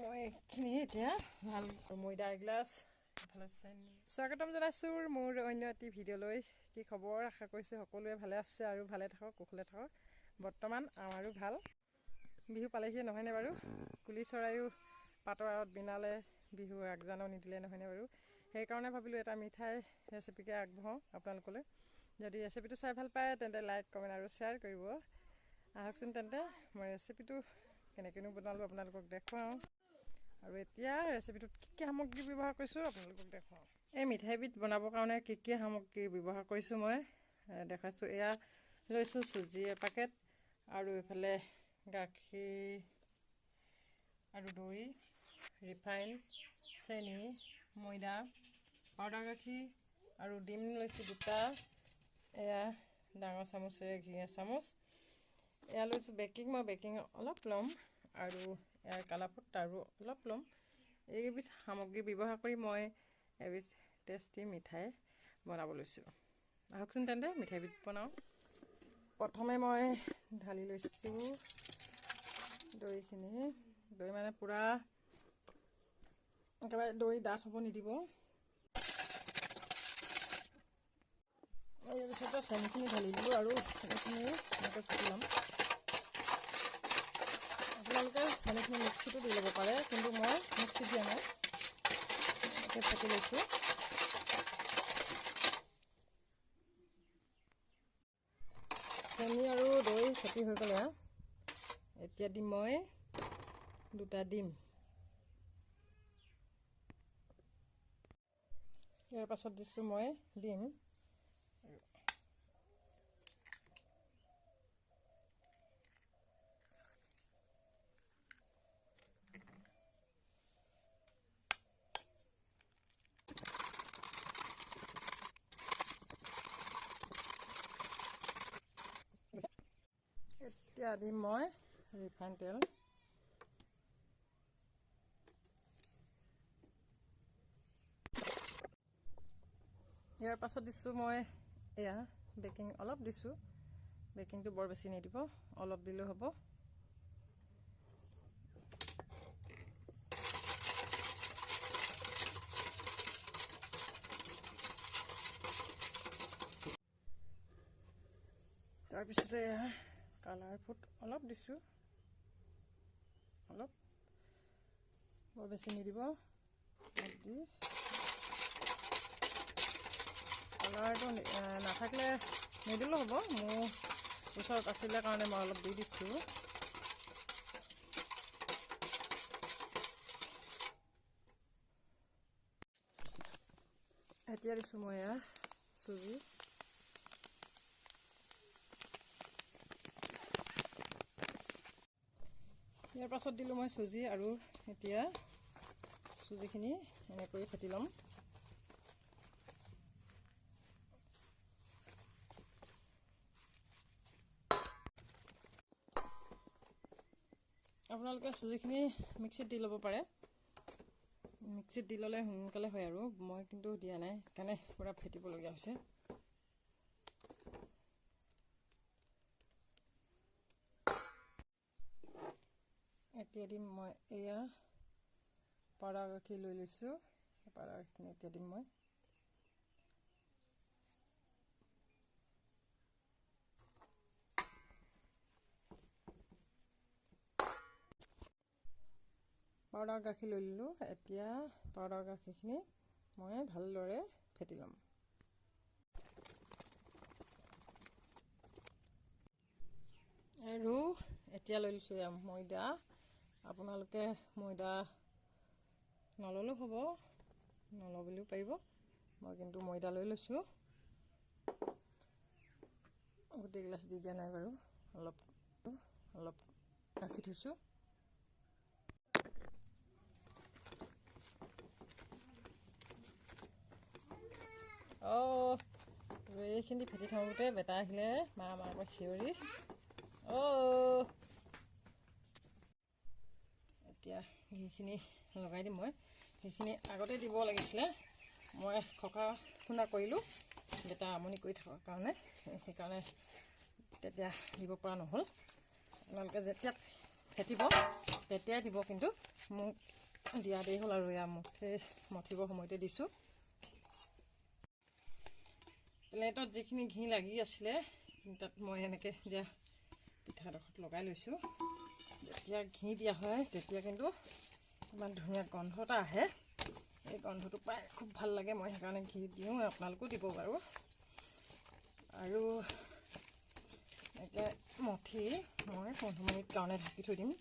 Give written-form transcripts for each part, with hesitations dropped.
মই এইখিনি এতিয়া ভাল ময়দা এগিলাচ ইফালে চেনি স্বাগতম জনাইছোঁ মোৰ অন্য এটি ভিডিঅ'লৈ। কি খবৰ? আশা কৰিছোঁ সকলোৱে ভালে আছে আৰু ভালে থাকক, কুশলে থাকক। বৰ্তমান আমাৰো ভাল। বিহু পালেহিয়ে নহয়নে বাৰু? কুলি চৰাইও পাতৰ আঁৰত বিনালে, বিহু আগজানো নিদিলে নহয়নে বাৰু? সেইকাৰণে ভাবিলোঁ এটা মিঠাই ৰেচিপিকে আগবঢ়াওঁ আপোনালোকলৈ। যদি ৰেচিপিটো চাই ভাল পায় তেন্তে লাইক, কমেণ্ট আৰু শ্বেয়াৰ কৰিব। আহকচোন তেন্তে মই ৰেচিপিটো কেনেকৈনো বনালোঁ আপোনালোকক দেখুৱাওঁ। আৰু এতিয়া ৰেচিপিটোত কি সামগ্ৰী ব্যৱহাৰ কৰিছোঁ আপোনালোকক দেখুৱাওঁ। এই মিঠাইবিধ বনাবৰ কাৰণে কি সামগ্ৰী ব্যৱহাৰ কৰিছোঁ মই দেখাইছোঁ। এয়া লৈছোঁ চুজি এপেকেট, আৰু এইফালে গাখীৰ আৰু দৈ, ৰিফাইন, চেনি, ময়দা, পাউডাৰ গাখীৰ আৰু ডিম লৈছোঁ 2টা। এয়া ডাঙৰ চামুচেৰে ঘি এচামুচ। এয়া লৈছোঁ বেকিং, মই বেকিং অলপ ল'ম, আৰু ইয়াৰ কালাফুড আৰু অলপ ল'ম। এইবিধ সামগ্ৰী ব্যৱহাৰ কৰি মই এবিধ টেষ্টি মিঠাই বনাব লৈছোঁ। আহকচোন তেন্তে মিঠাইবিধ বনাওঁ। প্ৰথমে মই ঢালি লৈছোঁ দৈখিনি। দৈ মানে পূৰা একেবাৰে দৈ ডাঠ হ'ব নিদিব। ইয়াৰ পিছতে চেনিখিনি ঢালি দিলোঁ আৰু চেনিখিনি এনেকৈ ফুটি ল'ম। আপোনালোকে চেনিখিনি মিক্সিটো দি ল'ব পাৰে, কিন্তু মই মিক্সিত দিয়া নাই, এনেকৈ ফুটি লৈছোঁ। চেনি আৰু দৈ ফুটি হৈ গ'লে এতিয়া দিম মই 2টা ডিম। ইয়াৰ পাছত দিছোঁ মই ডিম। এতিয়া দিম মই ৰিফাইন তেল। ইয়াৰ পাছত দিছোঁ মই এয়া বেকিং অলপ দিছোঁ। বেকিংটো বৰ বেছি নিদিব, অলপ দিলেও হ'ব। তাৰপিছতে কালাৰ ফুড অলপ দিছোঁ, অলপ, বৰ বেছি নিদিব। দি কালাৰটো নাথাকিলে নিদিলেও হ'ব, মোৰ ওচৰত আছিলে কাৰণে মই অলপ দি দিছোঁ। এতিয়া দিছোঁ মই এয়া চুজি। ইয়াৰ পাছত দিলোঁ মই চুজি, আৰু এতিয়া চুজিখিনি এনেকৈ ফেটি ল'ম। আপোনালোকে চুজিখিনি মিক্সিত দি ল'ব পাৰে, মিক্সিত দি ল'লে সোনকালে হয়, আৰু মই কিন্তু দিয়া নাই, সেইকাৰণে পূৰা ফেটিবলগীয়া হৈছে। এতিয়া দিম মই এয়া পাউডাৰ গাখীৰ লৈ লৈছোঁ, পাউডাৰ গাখীৰখিনি এতিয়া দিম মই। পাউডাৰ গাখীৰ লৈ ল'লোঁ। এতিয়া পাউডাৰ গাখীৰখিনি মই ভালদৰে ফেটি ল'ম। আৰু এতিয়া লৈ লৈছোঁ এয়া ময়দা। আপোনালোকে ময়দা নল'লেও হ'ব, নলওঁ বুলিও পাৰিব, মই কিন্তু ময়দা লৈ লৈছোঁ। গোটেই গিলাচ দি দিয়া নাই বাৰু, অলপ অলপ ৰাখি থৈছোঁ। এইখিনি ফেটি থাকোঁতে বেটা আহিলে, মাকৈ চিঞৰি। এতিয়া সেইখিনি লগাই দিম মই। সেইখিনি আগতে দিব লাগিছিলে, মই খকা খুন্দা কৰিলোঁ বেটা আমনি কৰি থকাৰ কাৰণে, সেইকাৰণে তেতিয়া দিব পৰা নহ'ল। আপোনালোকে যেতিয়া ফেটিব তেতিয়াই দিব, কিন্তু মোক দিয়া দেৰি হ'ল আৰু এয়া মঠিবৰ সময়তে দিছোঁ। প্লেটত যিখিনি ঘি লাগি আছিলে তাত মই এনেকৈ দিয়া পিঠাডোখৰত লগাই লৈছোঁ। যেতিয়া ঘি দিয়া হয় তেতিয়া কিন্তু ইমান ধুনীয়া গোন্ধ এটা আহে। এই গোন্ধটো পাই খুব ভাল লাগে, মই সেইকাৰণে ঘি দিওঁ, আপোনালোকেও দিব বাৰু। আৰু এনেকৈ মঠি মই 15 মিনিট কাৰণে ঢাকি থৈ দিম।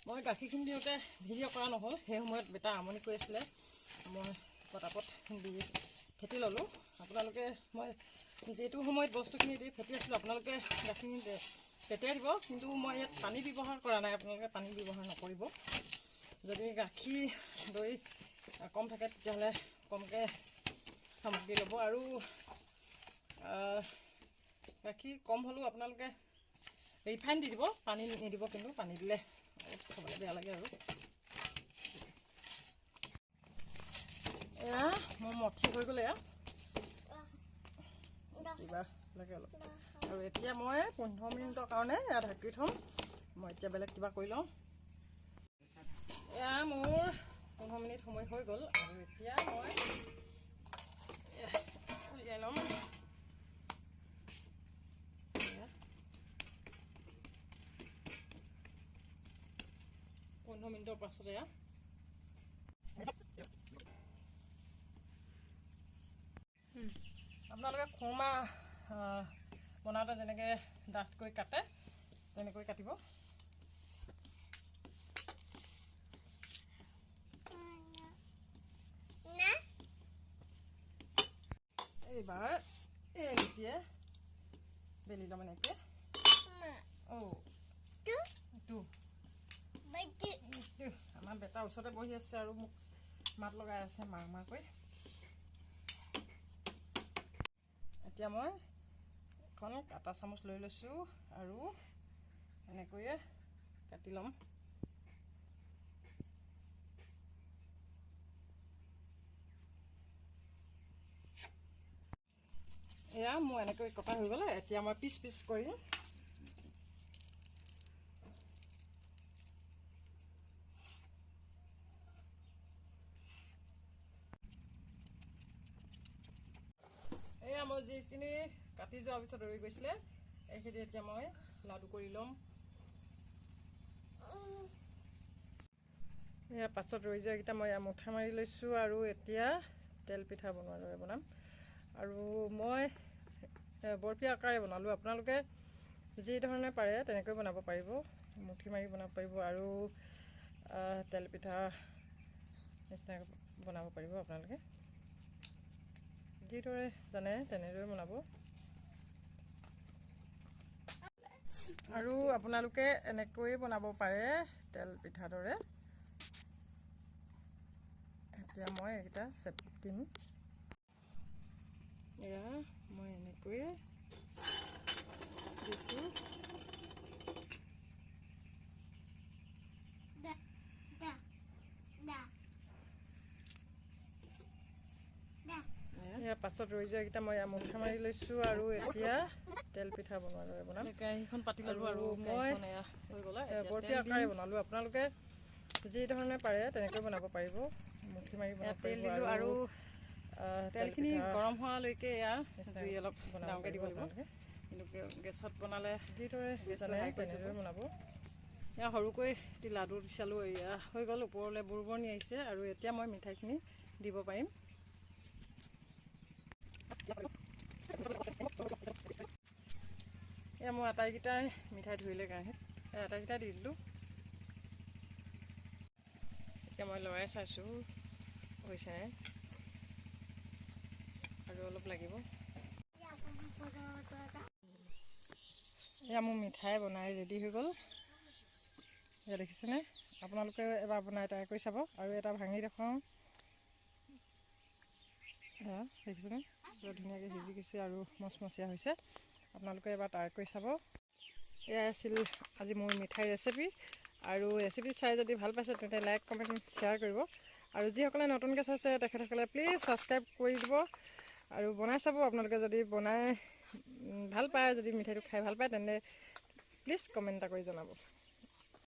মই গাখীৰখিনি দিওঁতে ভিডিঅ' কৰা নহ'ল, সেই সময়ত বেটা আমনি কৰি আছিলে, মই পটাপট দি ফেটি ল'লোঁ। আপোনালোকে মই যিটো সময়ত বস্তুখিনি দি ফেটি আছিলোঁ আপোনালোকে গাখীৰখিনি ফেটিয়াই দিব, কিন্তু মই ইয়াত পানী ব্যৱহাৰ কৰা নাই, আপোনালোকে পানী ব্যৱহাৰ নকৰিব। যদি গাখীৰ দৈ কম থাকে তেতিয়াহ'লে কমকৈ সামগ্ৰী ল'ব। আৰু গাখীৰ কম হ'লেও আপোনালোকে ৰিফাইন দি দিব, পানী নিদিব, কিন্তু পানী দিলে খাবলৈ বেয়া লাগে। আৰু এয়া মোৰ মঠি হৈ গ'লে এয়া কিবা লাগে অলপ। আৰু এতিয়া মই 15 মিনিটৰ কাৰণে এয়া ঢাকি থ'ম। মই এতিয়া বেলেগ কিবা কৰি লওঁ। এয়া মোৰ 15 মিনিট সময় হৈ গ'ল আৰু এতিয়া মই উলিয়াই ল'ম। 15 মিনিটৰ পাছতে এয়া আপোনালোকে খুৰমা বনাওঁতে যেনেকৈ ডাঠকৈ কাটে তেনেকৈ কাটিব। এইবাৰ এই লিটিয়ে বেলি ল'ম এনেকৈ। আমাৰ বেটা ওচৰতে বহি আছে আৰু মোক মাত লগাই আছে মাকৈ। এতিয়া মই এখন কাটা চামুচ লৈ লৈছোঁ আৰু এনেকৈয়ে কাটি ল'ম। এয়া মোৰ এনেকৈ কটা হৈ গ'ল। এতিয়া মই পিচ পিচ কৰিম। এয়া মই যিখিনি কাটি যোৱাৰ পিছত ৰৈ গৈছিলে এইখিনি এতিয়া মই লাডু কৰি ল'ম। এয়া পাছত ৰৈ যোৱাকেইটা মই মুঠা মাৰি লৈছোঁ আৰু এতিয়া তেল পিঠা বনোৱাৰ দৰে বনাম। আৰু মই বৰফি আকাৰে বনালোঁ, আপোনালোকে যি ধৰণে পাৰে তেনেকৈ বনাব পাৰিব, মুঠি মাৰি বনাব পাৰিব আৰু তেল পিঠা নিচিনাকৈ বনাব পাৰিব। আপোনালোকে যিদৰে জানে তেনেদৰে বনাব। আৰু আপোনালোকে এনেকৈয়ে বনাব পাৰে তেল পিঠাৰ দৰে। এতিয়া মই এইকেইটা চেপিম। এয়া মই এনেকৈয়ে দিছোঁ। ইয়াৰ পাছত ৰৈ যোৱাকেইটা মই মুঠা মাৰি লৈছোঁ আৰু এতিয়া তেল পিঠা বনোৱাৰ দৰে বনাম। কেৰাহীখন পাতি ল'লোঁ আৰু মই হৈ গ'ল বৰফি আকাৰে বনালোঁ। আপোনালোকে যি ধৰণে পাৰে তেনেকৈ বনাব পাৰিব, মুঠি মাৰি বনাব পাৰিব। আৰু তেলখিনি গৰম হোৱালৈকে এয়া জুই অলপ ডাঙৰকৈ দিব লাগিব, কিন্তু গেছত বনালে যিদৰে জানে তেনেদৰে বনাব। এয়া সৰুকৈ এটি লাডু দিচালোঁ, এয়া হৈ গ'ল, ওপৰলৈ বুৰবুৰণি আহিছে। আৰু এতিয়া মই মিঠাইখিনি দিব পাৰিম। এয়া মই আটাইকেইটাই মিঠাই ধৰিলে কেৰাহীত, আটাইকেইটা দি দিলোঁ। এতিয়া মই লৰাই চাইছোঁ হৈছেনে, আৰু অলপ লাগিব। এয়া মোৰ মিঠাই বনাই ৰেডি হৈ গ'ল। এয়া দেখিছেনে, আপোনালোকে এবাৰ বনাই ট্ৰাই কৰি চাব। আৰু এটা ভাঙি দেখুৱাওঁ, এয়া দেখিছেনে বৰ ধুনীয়াকৈ সিজি গৈছে আৰু মচমচীয়া হৈছে। আপোনালোকে এবাৰ ট্ৰাই কৰি চাব। এয়া আছিল আজি মোৰ মিঠাই ৰেচিপি। আৰু ৰেচিপি চাই যদি ভাল পাইছে তেন্তে লাইক কমেণ্ট শ্বেয়াৰ কৰিব। আৰু যিসকলে নতুনকৈ চাইছে তেখেতসকলে প্লিজ ছাবস্ক্ৰাইব কৰি দিব আৰু বনাই চাব। আপোনালোকে যদি বনাই ভাল পায়, যদি মিঠাইটো খাই ভাল পায় তেন্তে প্লিজ কমেণ্ট এটা কৰি জনাব।